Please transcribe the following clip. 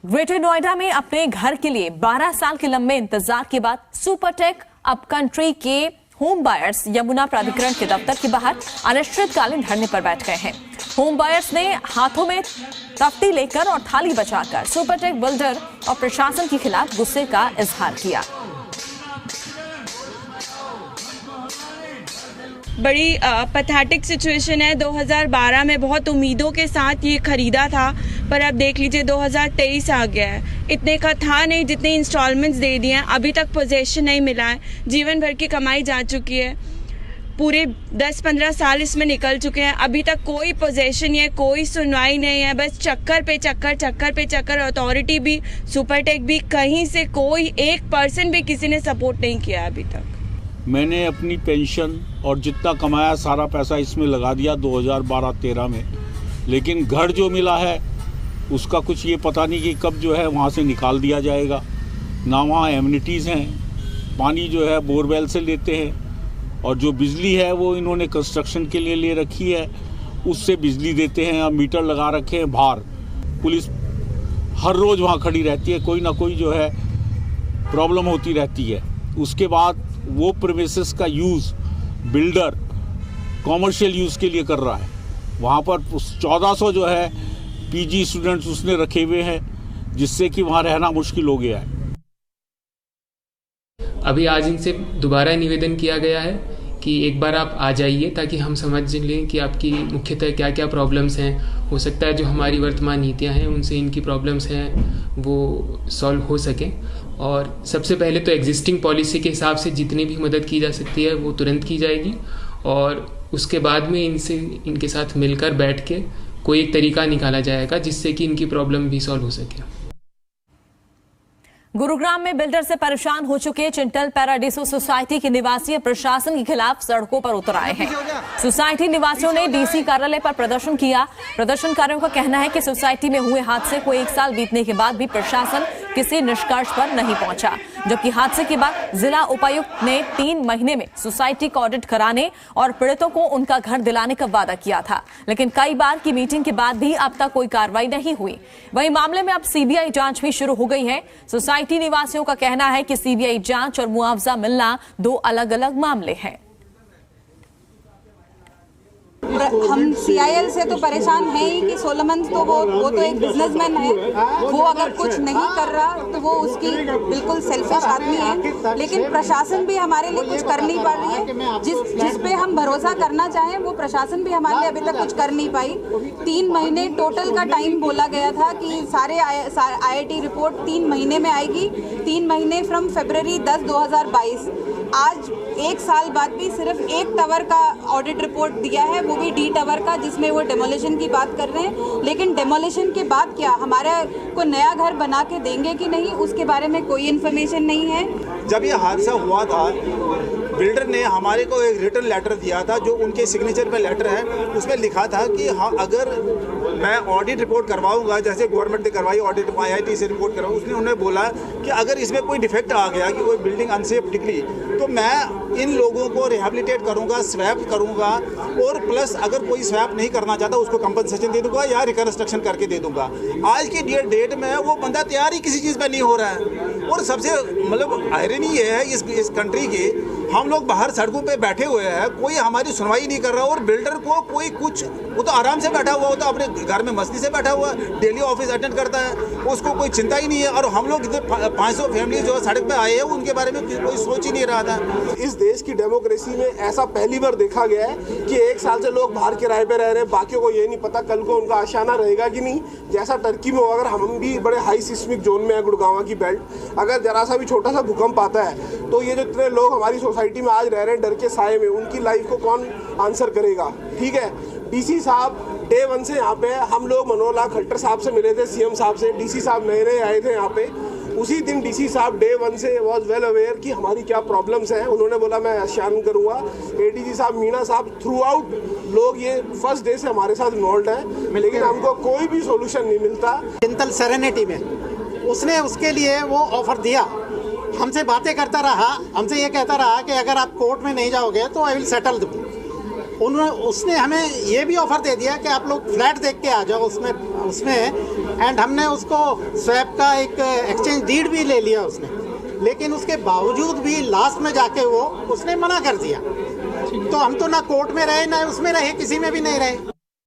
Greater Noida में अपने घर के लिए 12 साल के लंबे इंतजार के बाद सुपरटेक अपकंट्री के होम बायर्स यमुना प्राधिकरण के दफ्तर के बाहर अनिश्चितकालीन धरने पर बैठ गए हैं। होम बायर्स ने हाथों में तख्ती लेकर और थाली बजाकर सुपरटेक बिल्डर और प्रशासन के खिलाफ गुस्से का इजहार किया। बड़ी पैथेटिक सिचुएशन है। 2012 में बहुत उम्मीदों के साथ ये खरीदा था, पर अब देख लीजिए 2023 आ गया है। इतने का था नहीं जितने इंस्टॉलमेंट्स दे दिए हैं, अभी तक पोजेशन नहीं मिला है। जीवन भर की कमाई जा चुकी है, पूरे 10-15 साल इसमें निकल चुके हैं, अभी तक कोई पोजेशन या कोई सुनवाई नहीं है। बस चक्कर पे चक्कर। अथॉरिटी भी, सुपरटेक भी, कहीं से कोई 1% भी किसी ने सपोर्ट नहीं किया अभी तक। मैंने अपनी पेंशन और जितना कमाया सारा पैसा इसमें लगा दिया 2012-13 में, लेकिन घर जो मिला है उसका कुछ ये पता नहीं कि कब जो है वहाँ से निकाल दिया जाएगा। ना वहाँ एमिनिटीज़ हैं, पानी जो है बोरवेल से लेते हैं, और जो बिजली है वो इन्होंने कंस्ट्रक्शन के लिए ले रखी है, उससे बिजली देते हैं। अब मीटर लगा रखे हैं बाहर, पुलिस हर रोज़ वहाँ खड़ी रहती है, कोई ना कोई जो है प्रॉब्लम होती रहती है। उसके बाद वो प्रीमिसेस का यूज़ बिल्डर कॉमर्शियल यूज़ के लिए कर रहा है। वहाँ पर 1400 जो है पीजी स्टूडेंट्स उसने रखे हुए हैं, जिससे कि वहाँ रहना मुश्किल हो गया है। अभी आज इनसे दोबारा निवेदन किया गया है कि एक बार आप आ जाइए ताकि हम समझ लें कि आपकी मुख्यतः क्या क्या प्रॉब्लम्स हैं। हो सकता है जो हमारी वर्तमान नीतियां हैं उनसे इनकी प्रॉब्लम्स हैं वो सॉल्व हो सकें। और सबसे पहले तो एग्जिस्टिंग पॉलिसी के हिसाब से जितनी भी मदद की जा सकती है वो तुरंत की जाएगी, और उसके बाद में इनके साथ मिलकर बैठ के कोई एक तरीका निकाला जाएगा जिससे कि इनकी प्रॉब्लम भी सॉल्व हो सके। गुरुग्राम में बिल्डर से परेशान हो चुके चिंटल पैराडीसो सोसाइटी के निवासी प्रशासन के खिलाफ सड़कों पर उतर आए हैं। सोसाइटी निवासियों ने डीसी कार्यालय पर प्रदर्शन किया। प्रदर्शनकारियों का कहना है कि सोसाइटी में हुए हादसे को 1 साल बीतने के बाद भी प्रशासन किसी निष्कर्ष पर नहीं पहुंचा, जबकि हादसे के बाद जिला उपायुक्त ने 3 महीने में सोसाइटी का ऑडिट कराने और पीड़ितों को उनका घर दिलाने का वादा किया था, लेकिन कई बार की मीटिंग के बाद भी अब तक कोई कार्रवाई नहीं हुई। वहीं मामले में अब सीबीआई जांच भी शुरू हो गई है। सोसाइटी निवासियों का कहना है कि सीबीआई जांच और मुआवजा मिलना 2 अलग-अलग मामले हैं। हम सीआईएल से तो परेशान हैं ही कि सोलोमन तो वो तो एक बिजनेसमैन है, वो अगर कुछ नहीं कर रहा तो वो उसकी बिल्कुल सेल्फिश आदमी है। लेकिन प्रशासन भी हमारे लिए कुछ कर नहीं पा रही है। जिस पे हम भरोसा करना चाहें वो प्रशासन भी हमारे लिए अभी तक कुछ कर नहीं पाई। 3 महीने टोटल का टाइम बोला गया था कि सारे आईआईटी रिपोर्ट 3 महीने में आएगी। 3 महीने फ्रॉम फरवरी 10, 2022। आज 1 साल बाद भी सिर्फ 1 टावर का ऑडिट रिपोर्ट दिया है, वो भी डी टावर का, जिसमें वो डेमोलिशन की बात कर रहे हैं। लेकिन डेमोलिशन के बाद क्या हमारे को नया घर बना के देंगे कि नहीं, उसके बारे में कोई इन्फॉर्मेशन नहीं है। जब ये हादसा हुआ था, बिल्डर ने हमारे को एक रिटर्न लेटर दिया था, जो उनके सिग्नेचर पे लेटर है, उसमें लिखा था कि हाँ, अगर मैं ऑडिट रिपोर्ट करवाऊंगा, जैसे गवर्नमेंट ने करवाई ऑडिट, आईआईटी से रिपोर्ट करवाऊँ, उसने उन्हें बोला कि अगर इसमें कोई डिफेक्ट आ गया कि कोई बिल्डिंग अनसेफ निकली तो मैं इन लोगों को रिहेबिलिटेट करूंगा, स्वैप करूंगा, और प्लस अगर कोई स्वैप नहीं करना चाहता उसको कंपनसेशन दे दूंगा या रिकंस्ट्रक्शन करके दे दूंगा। आज की डेट में वो बंदा तैयार ही किसी चीज़ पर नहीं हो रहा है। और सबसे मतलब आयरनी ये है इस कंट्री की, हम लोग बाहर सड़कों पे बैठे हुए हैं, कोई हमारी सुनवाई नहीं कर रहा, और बिल्डर को कोई कुछ, वो तो आराम से बैठा हुआ होता, अपने घर में मस्ती से बैठा हुआ, डेली ऑफिस अटेंड करता है, उसको कोई चिंता ही नहीं है। और हम लोग इधर 500 फैमिली जो सड़क पे आए हैं उनके बारे में कोई सोच ही नहीं रहा था। इस देश की डेमोक्रेसी में ऐसा पहली बार देखा गया है कि 1 साल से लोग बाहर किराए पे रह रहे हैं, बाकियों को ये नहीं पता कल को उनका आशियाना रहेगा कि नहीं। जैसा टर्की में हो, अगर हम भी बड़े हाई सिस्मिक जोन में है, गुड़गांव की बेल्ट, अगर जरा सा भी छोटा सा भूकंप आता है तो ये जो इतने लोग हमारी सोसाइटी में आज रह रहे हैं डर के साए में, उनकी लाइफ को कौन आंसर करेगा। ठीक है, डीसी साहब डे 1 से यहाँ पे, हम लोग मनोहर खट्टर साहब से मिले थे, सीएम साहब से। डीसी साहब नए आए थे यहाँ पे, उसी दिन डीसी साहब डे 1 से वॉज वेल अवेयर कि हमारी क्या प्रॉब्लम्स हैं। उन्होंने बोला मैं आश्वासन करूंगा। एडीजी साहब, मीणा साहब, थ्रू आउट लोग ये फर्स्ट डे से हमारे साथ इन्वॉल्व हैं, लेकिन हमको कोई भी सोल्यूशन नहीं मिलता। चिंतल सेरेनिटी में उसने उसके लिए वो ऑफर दिया, हमसे बातें करता रहा, हमसे ये कहता रहा कि अगर आप कोर्ट में नहीं जाओगे तो आई विल सेटल। उसने हमें ये भी ऑफर दे दिया कि आप लोग फ्लैट देख के आ जाओ, उसमें एंड हमने उसको स्वैप का एक एक्सचेंज डीड भी ले लिया उसने, लेकिन उसके बावजूद भी लास्ट में जाके उसने मना कर दिया। तो हम तो ना कोर्ट में रहे ना उसमें रहे, किसी में भी नहीं रहे।